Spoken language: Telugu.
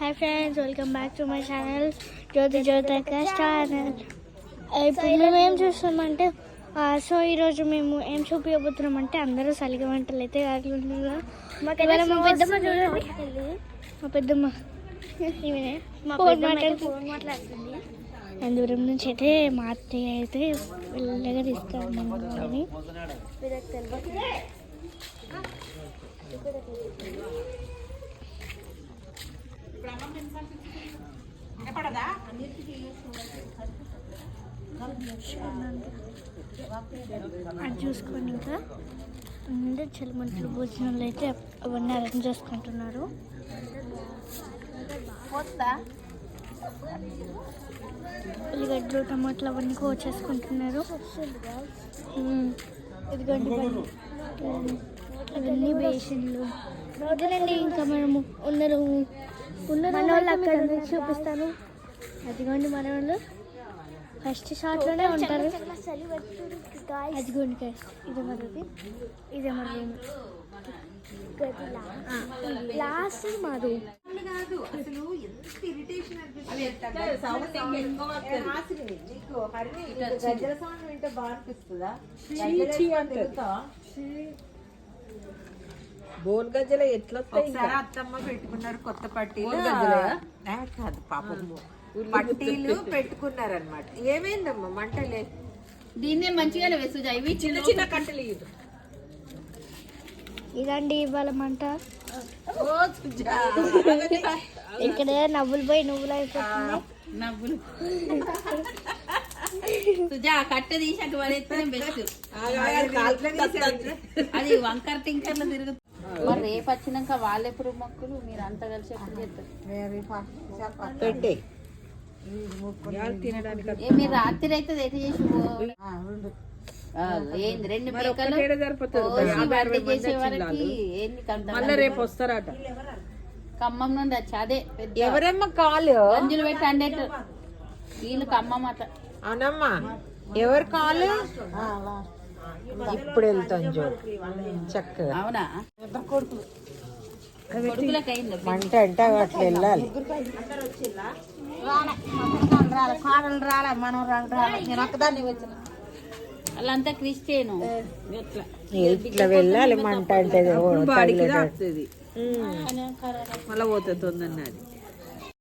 Hi friends, welcome back to my channel Jyothi Jyothikash channel. ఇప్పుడు మేము ఏం చూస్తామంటే ఈరోజు మేము ఏం చూపించబోతున్నామంటే అందరూ సలిగ వంటలు అయితే కాకుంటున్నారు. మా పెద్దమ్మ చూడండి, మా పెద్దమ్మ ఫోన్ మాట్లాడుతుంది. దూరం నుంచి అయితే మా అత్తయ్య అయితే వెళ్ళగా తీస్తాను మమ్మల్ని. అది చూసుకోండి. ఇంకా అందరు చలిమంటలు భోజనాలు అయితే అవన్నీ అరేంజ్ చేసుకుంటున్నారు. ఉల్లిగడ్డలు టమాటాలు అవన్నీ కోసేసుకుంటున్నారు. ఇదిగోండి అవన్నీ బేషన్లు. అదేనండి ఇంకా మనము ఉన్న వాళ్ళు అక్కడ చూపిస్తాను. అదిగోండి మన వాళ్ళు ఫస్ట్ షాట్లోనే ఉంటారు. అదిగోండి ఇది మనది, ఇదే మన లాస్ట్ మాది. బోల్ గజ్జల ఎట్లా అత్తమ్మ పెట్టుకున్నారు కొత్త పట్టీలు కాదు పాపం పట్టీలు పెట్టుకున్నారు అనమాట. ఏమైందమ్మా మంటలే దీన్నే మంచిగా వేసుజా. ఇవి చిన్న చిన్న కట్టెలు ఇదండి ఇవాళ మంట. ఇక్కడ నవ్వులు పోయి నువ్వులు అయిపోతున్నాయి. నవ్వులు సుజా కట్టె తీసి అటు పడేస్తేనే బెస్ట్. అది వంకర టింకర్లు తిరుగుతుంది. మరి రేపు వచ్చినాక వాళ్ళెప్పుడు మొక్కులు మీరు అంతా కలిసి ఎప్పుడు చేస్తారు? మీరు రాత్రి అయితే ఎటు చేసి ఏంది 2 మేకలు చేసే వరకు ఏంది రేపు వస్తారట ఖమ్మం నుండి వచ్చి. అదే ఎవరమ్మా కాలు గంజులు పెట్టి అండేట వీళ్ళు ఖమ్మం అట అవునమ్మా. ఎవరు కాలు ఇప్పుడు వెళ్తాను జో చక్కగా. అవునా మంట అంటే అట్లా వెళ్ళాలి. వాళ్ళంతా క్రిస్టియన్ ఇట్లా వెళ్ళాలి. మంట అంటే మళ్ళా పోతుంది తొందరన్నది.